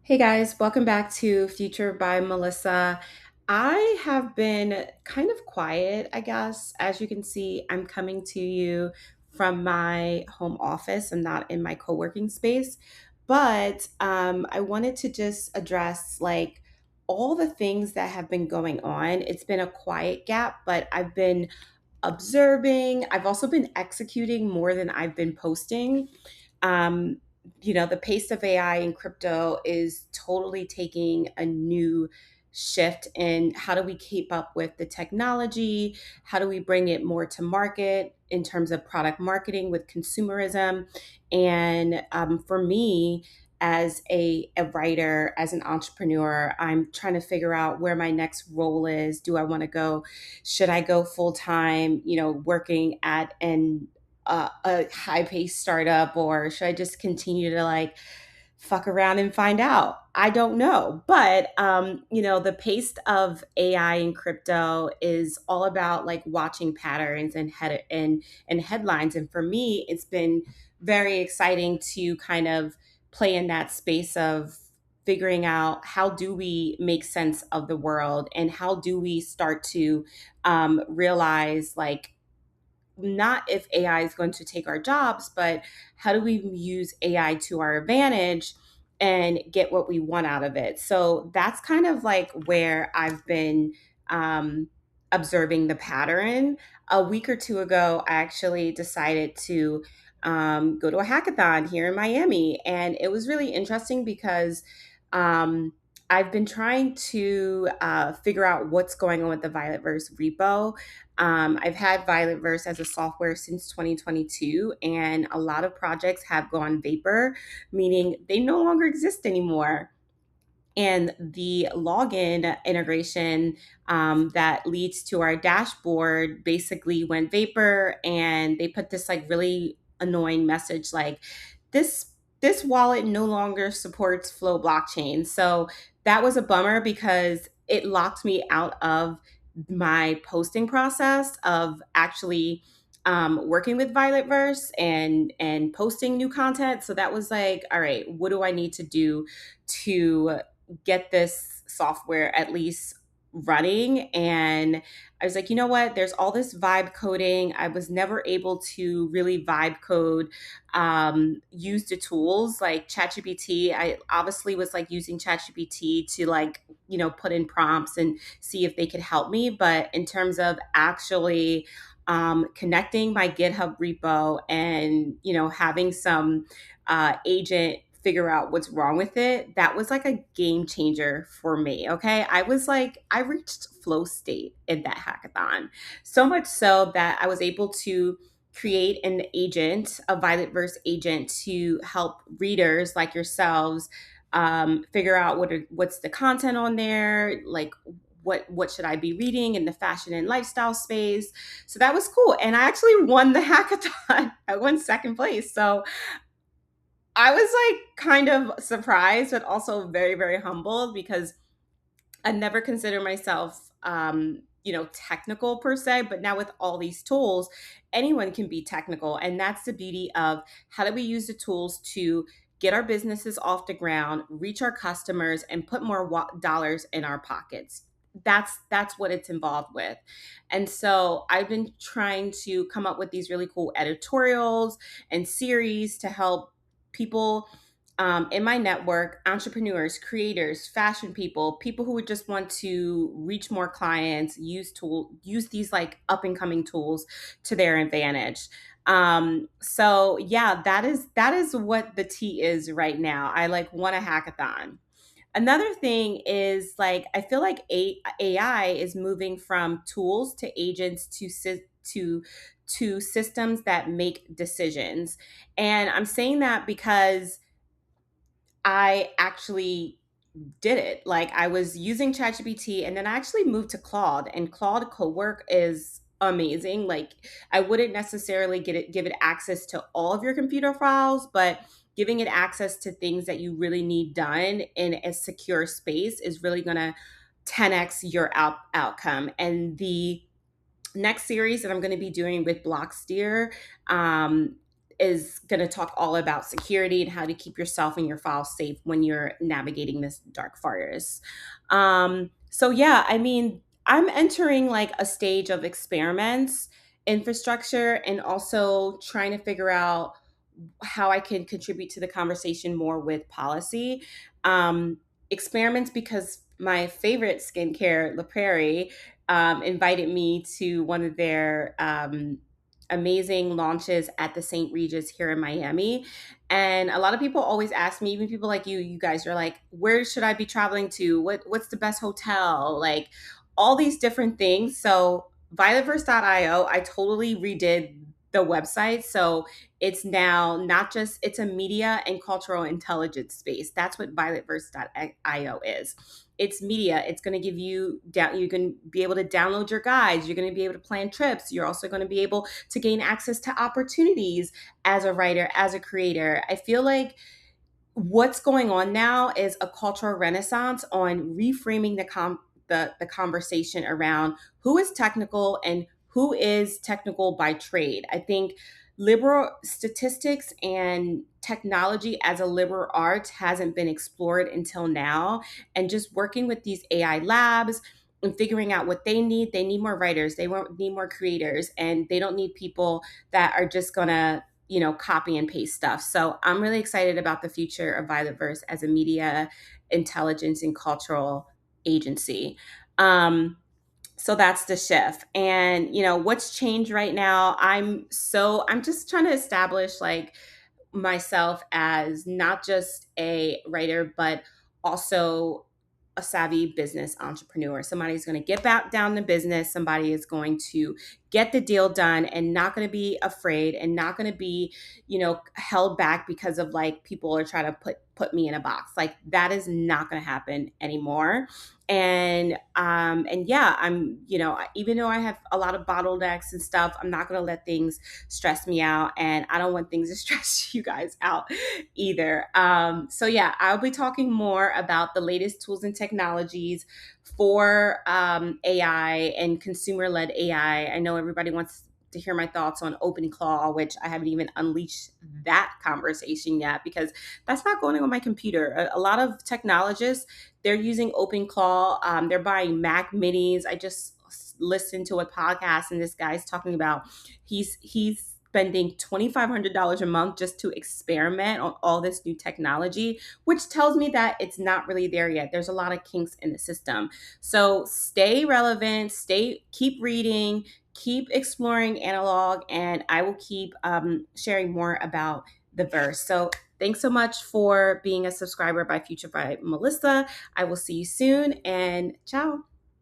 Hey guys, welcome back to Future by Melissa. I have been kind of quiet, I guess. As you can see, I'm coming to you from my home office and not in my co working space. But I wanted to just address all the things that have been going on. It's been a quiet gap, but I've been observing. I've also been executing more than I've been posting. um, the pace of AI and crypto is totally taking a new shift in how do we keep up with the technology? How do we bring it more to market in terms of product marketing with consumerism? And for me, as a writer, as an entrepreneur, I'm trying to figure out where my next role is. Do I want to go? Should I go full time, working at a high paced startup, or should I just continue to fuck around and find out? I don't know. But, the pace of AI and crypto is all about like watching patterns and headlines. And for me, it's been very exciting to kind of play in that space of figuring out how do we make sense of the world and how do we start to realize not if AI is going to take our jobs, but how do we use AI to our advantage and get what we want out of it? So that's kind of like where I've been observing the pattern. A week or two ago, I actually decided to go to a hackathon here in Miami. And it was really interesting because um, I've been trying to figure out what's going on with the Violetverse repo. I've had Violetverse as a software since 2022, and a lot of projects have gone vapor, meaning they no longer exist anymore. And the login integration that leads to our dashboard basically went vapor, and they put this like really annoying message like this this wallet no longer supports Flow blockchain. So that was a bummer because it locked me out of my posting process of actually working with Violetverse and posting new content. So that was like, all right, what do I need to do to get this software at least running? And I was like, you know what? There's all this vibe coding. I was never able to really vibe code, use the tools like ChatGPT. I obviously was like using ChatGPT to put in prompts and see if they could help me. But in terms of actually connecting my GitHub repo and, having some agent figure out what's wrong with it, that was like a game changer for me. Okay. I reached flow state in that hackathon. So much so that I was able to create an agent, a Violetverse agent, to help readers like yourselves figure out what's the content on there, like what should I be reading in the fashion and lifestyle space. So that was cool. And I actually won the hackathon. I won second place. So I was like kind of surprised, but also very, very humbled because I never considered myself, technical per se. But now with all these tools, anyone can be technical. And that's the beauty of how do we use the tools to get our businesses off the ground, reach our customers, and put more dollars in our pockets. That's what it's involved with. And so I've been trying to come up with these really cool editorials and series to help people in my network, entrepreneurs, creators, fashion people, people who would just want to reach more clients, use these like up and coming tools to their advantage. So yeah, that is what the tea is right now. I like want a hackathon. Another thing is like I feel like AI is moving from tools to agents to systems that make decisions. And I'm saying that because I actually did it. Like I was using ChatGPT and then I actually moved to Claude, and Claude Cowork is amazing. Like I wouldn't necessarily give it access to all of your computer files, but giving it access to things that you really need done in a secure space is really going to 10x your outcome. And the next series that I'm going to be doing with Blocksteer, um, is going to talk all about security and how to keep yourself and your files safe when you're navigating this dark forest. So yeah, I mean, I'm entering like a stage of experiments, infrastructure, and also trying to figure out how I can contribute to the conversation more with policy. Um, Experiments because my favorite skincare, La Prairie, invited me to one of their amazing launches at the St. Regis here in Miami. And a lot of people always ask me, even people like you guys are like, where should I be traveling to? What's the best hotel? Like all these different things. So violetverse.io, I totally redid the website. So it's now not just, it's a media and cultural intelligence space. That's what violetverse.io is. It's media. It's going to give you down, you can be able to download your guides. You're going to be able to plan trips. You're also going to be able to gain access to opportunities as a writer, as a creator. I feel like what's going on now is a cultural renaissance on reframing the conversation around who is technical and who is technical by trade. I think liberal statistics and technology as a liberal art hasn't been explored until now. And just working with these AI labs and figuring out what they need more writers, need more creators, and they don't need people that are just gonna copy and paste stuff. So I'm really excited about the future of Violetverse as a media, intelligence, and cultural agency. Um, so that's the shift. And what's changed right now? I'm just trying to establish like myself as not just a writer, but also a savvy business entrepreneur. Somebody is going to get back down to business. Somebody is going to get the deal done and not going to be afraid and not going to be, held back because of like people are trying to put me in a box. Like that is not going to happen anymore. And yeah, I'm, even though I have a lot of bottlenecks and stuff, I'm not going to let things stress me out, and I don't want things to stress you guys out either. So yeah, I'll be talking more about the latest tools and technologies for AI and consumer-led AI. I know everybody wants to hear my thoughts on OpenClaw, which I haven't even unleashed that conversation yet because that's not going on my computer. A lot of technologists, they're using OpenClaw. They're buying Mac Minis. I just listened to a podcast and this guy's talking about he's spending $2,500 a month just to experiment on all this new technology, which tells me that it's not really there yet. There's a lot of kinks in the system. So stay relevant, keep reading, keep exploring analog, and I will keep sharing more about the verse. So thanks so much for being a subscriber by Future by Melissa. I will see you soon, and ciao.